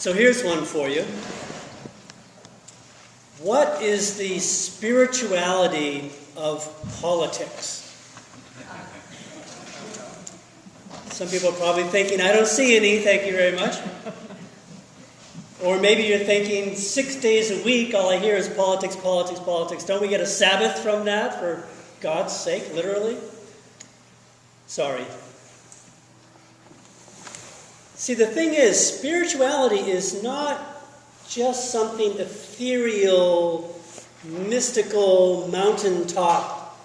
So here's one for you. What is the spirituality of politics? Some people are probably thinking, I don't see any, thank you very much. Or maybe you're thinking, 6 days a week, all I hear is politics, politics, politics. Don't we get a Sabbath from that, for God's sake, literally? Sorry. See, the thing is, spirituality is not just something ethereal, mystical, mountaintop.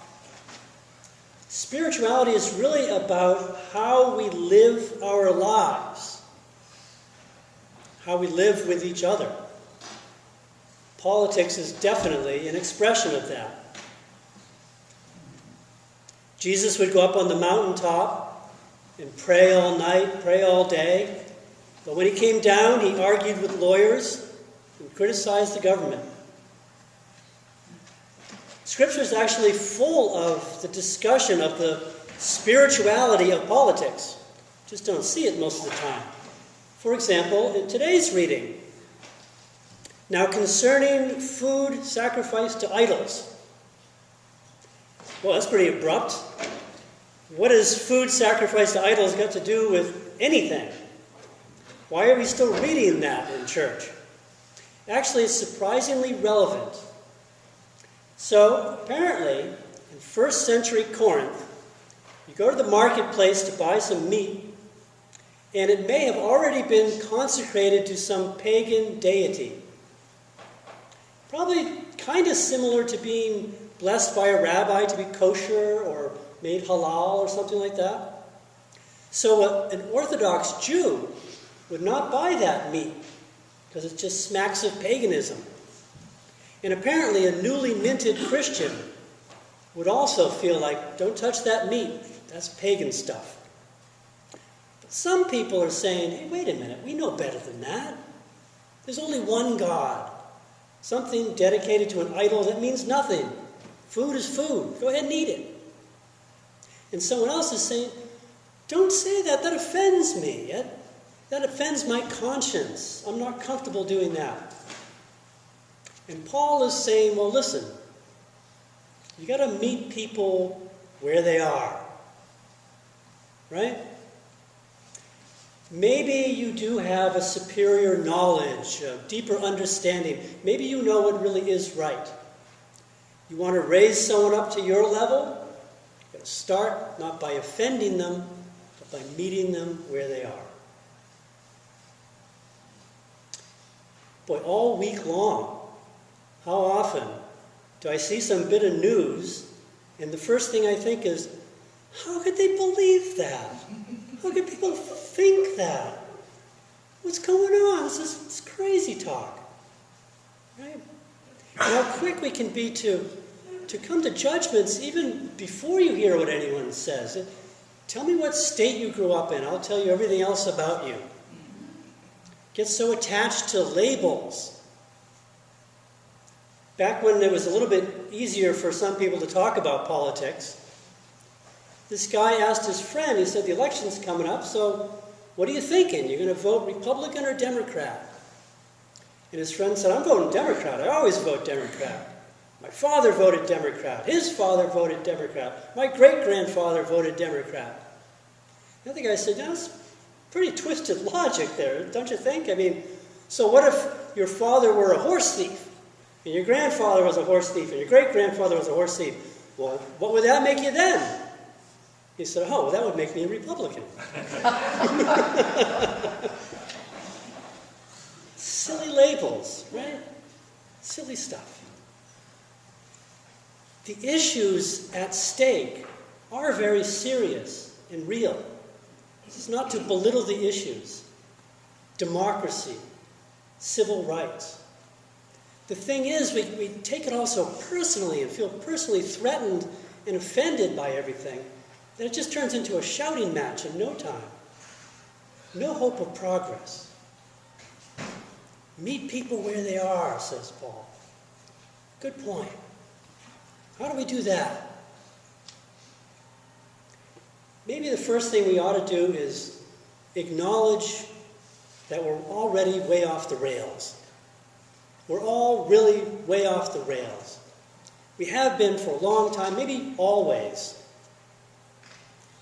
Spirituality is really about how we live our lives, how we live with each other. Politics is definitely an expression of that. Jesus would go up on the mountaintop and pray all night, pray all day. But when he came down, he argued with lawyers and criticized the government. Scripture is actually full of the discussion of the spirituality of politics. Just don't see it most of the time. For example, in today's reading, now concerning food sacrificed to idols. Well, that's pretty abrupt. What has food sacrificed to idols got to do with anything? Why are we still reading that in church? Actually, it's surprisingly relevant. So, apparently, in first century Corinth, you go to the marketplace to buy some meat, and it may have already been consecrated to some pagan deity. Probably kind of similar to being blessed by a rabbi to be kosher or made halal or something like that. So an Orthodox Jew would not buy that meat because it just smacks of paganism. And apparently a newly minted Christian would also feel like, don't touch that meat, that's pagan stuff. But some people are saying, hey, wait a minute, we know better than that. There's only one God. Something dedicated to an idol that means nothing. Food is food. Go ahead and eat it. And someone else is saying, don't say that. That offends me. That offends my conscience. I'm not comfortable doing that. And Paul is saying, well, listen. You got to meet people where they are. Right? Maybe you do have a superior knowledge, a deeper understanding. Maybe you know what really is right. You want to raise someone up to your level? You've got to start not by offending them, but by meeting them where they are. Boy, all week long, how often do I see some bit of news, and the first thing I think is, how could they believe that? How could people think that? What's going on? This is crazy talk. Right? And how quick we can be to come to judgments even before you hear what anyone says. Tell me what state you grew up in. I'll tell you everything else about you. Get so attached to labels. Back when it was a little bit easier for some people to talk about politics, this guy asked his friend, he said, the election's coming up, so what are you thinking? You're going to vote Republican or Democrat? And his friend said, I'm voting Democrat. I always vote Democrat. My father voted Democrat. His father voted Democrat. My great-grandfather voted Democrat. The other guy said, that's pretty twisted logic there, don't you think? I mean, so what if your father were a horse thief, and your grandfather was a horse thief, and your great-grandfather was a horse thief? Well, what would that make you then? He said, oh, well, that would make me a Republican. Silly labels, right? Silly stuff. The issues at stake are very serious and real. This is not to belittle the issues. Democracy, civil rights. The thing is, we take it all so personally and feel personally threatened and offended by everything that it just turns into a shouting match in no time. No hope of progress. Meet people where they are, says Paul. Good point. How do we do that? Maybe the first thing we ought to do is acknowledge that we're already way off the rails. We're all really way off the rails. We have been for a long time, maybe always.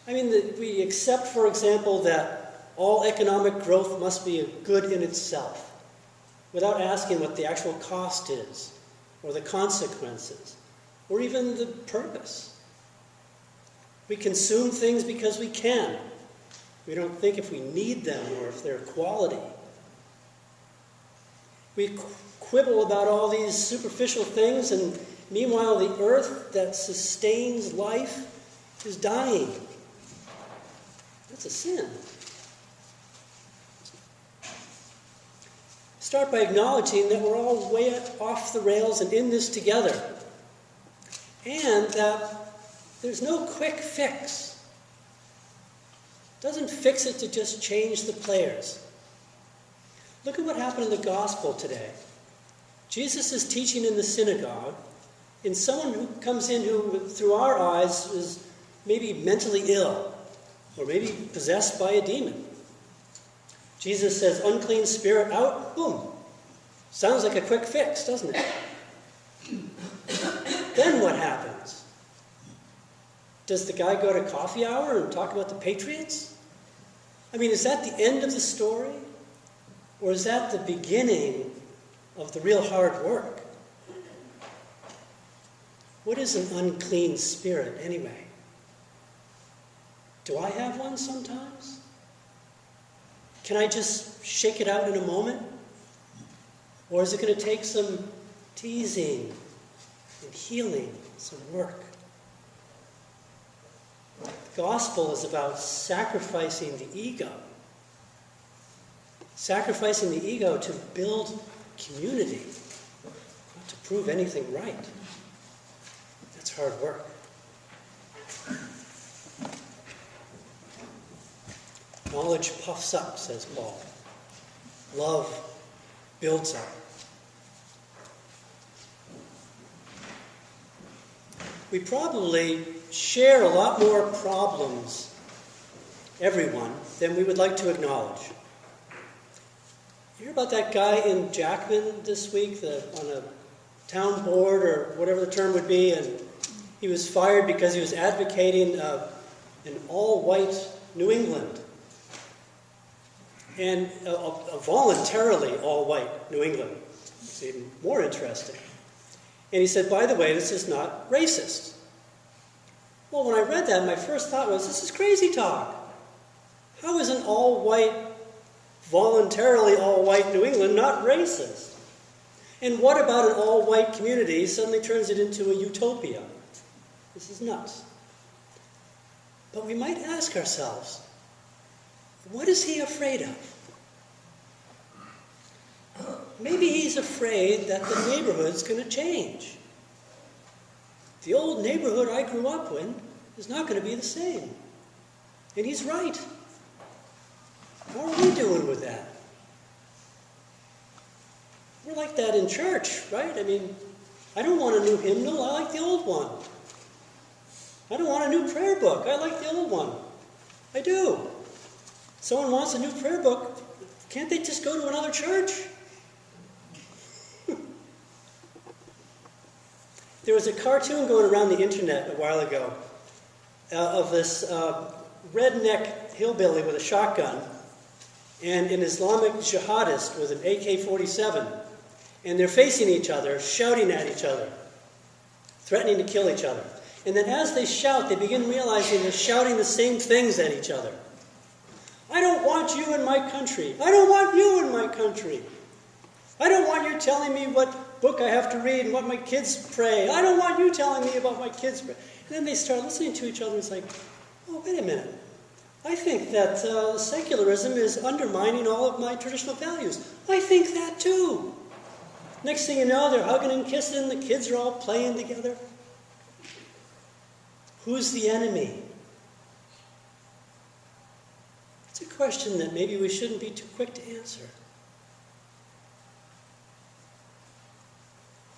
I mean, we accept, for example, that all economic growth must be a good in itself, without asking what the actual cost is, or the consequences, or even the purpose. We consume things because we can. We don't think if we need them or if they're quality. We quibble about all these superficial things, and meanwhile the earth that sustains life is dying. That's a sin. Start by acknowledging that we're all way off the rails and in this together. And that there's no quick fix. It doesn't fix it to just change the players. Look at what happened in the gospel today. Jesus is teaching in the synagogue, and someone who comes in who, through our eyes, is maybe mentally ill, or maybe possessed by a demon. Jesus says, unclean spirit out, boom. Sounds like a quick fix, doesn't it? Then what happens? Does the guy go to coffee hour and talk about the Patriots? I mean, is that the end of the story? Or is that the beginning of the real hard work? What is an unclean spirit anyway? Do I have one sometimes? Can I just shake it out in a moment? Or is it going to take some teasing and healing, some work? The gospel is about sacrificing the ego. Sacrificing the ego to build community, not to prove anything right. That's hard work. Knowledge puffs up, says Paul. Love builds up. We probably share a lot more problems, everyone, than we would like to acknowledge. You hear about that guy in Jackman this week, on a town board or whatever the term would be, and he was fired because he was advocating an all-white New England. And a voluntarily all-white New England. It's even more interesting. And he said, by the way, this is not racist. Well, when I read that, my first thought was, this is crazy talk. How is an all-white, voluntarily all-white New England not racist? And what about an all-white community suddenly turns it into a utopia? This is nuts. But we might ask ourselves, what is he afraid of? Maybe he's afraid that the neighborhood's going to change. The old neighborhood I grew up in is not going to be the same. And he's right. How are we doing with that? We're like that in church, right? I mean, I don't want a new hymnal. I like the old one. I don't want a new prayer book. I like the old one. I do. Someone wants a new prayer book. Can't they just go to another church? There was a cartoon going around the internet a while ago of this redneck hillbilly with a shotgun and an Islamic jihadist with an AK-47. And they're facing each other, shouting at each other, threatening to kill each other. And then as they shout, they begin realizing they're shouting the same things at each other. I don't want you in my country. I don't want you in my country. I don't want you telling me what book I have to read and what my kids pray. I don't want you telling me about my kids pray. And then they start listening to each other and it's like, oh, wait a minute. I think that secularism is undermining all of my traditional values. I think that too. Next thing you know, they're hugging and kissing. The kids are all playing together. Who's the enemy? It's a question that maybe we shouldn't be too quick to answer.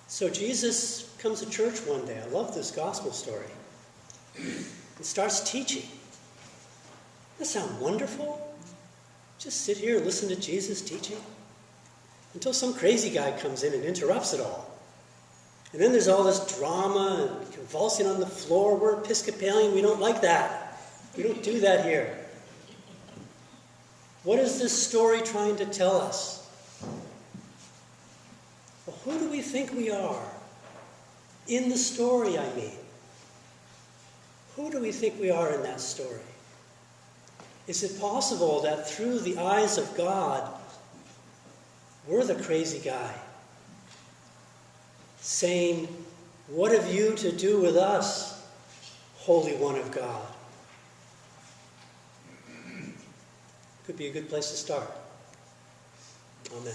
So Jesus comes to church one day. I love this gospel story. And starts teaching. Doesn't that sound wonderful? just sit here and listen to Jesus teaching? Until some crazy guy comes in and interrupts it all. And then there's all this drama and convulsing on the floor. We're Episcopalian, we don't like that. We don't do that here. What is this story trying to tell us? Well, who do we think we are? In the story, I mean. Who do we think we are in that story? Is it possible that through the eyes of God, we're the crazy guy, saying, "What have you to do with us, Holy One of God?" Could be a good place to start. Amen.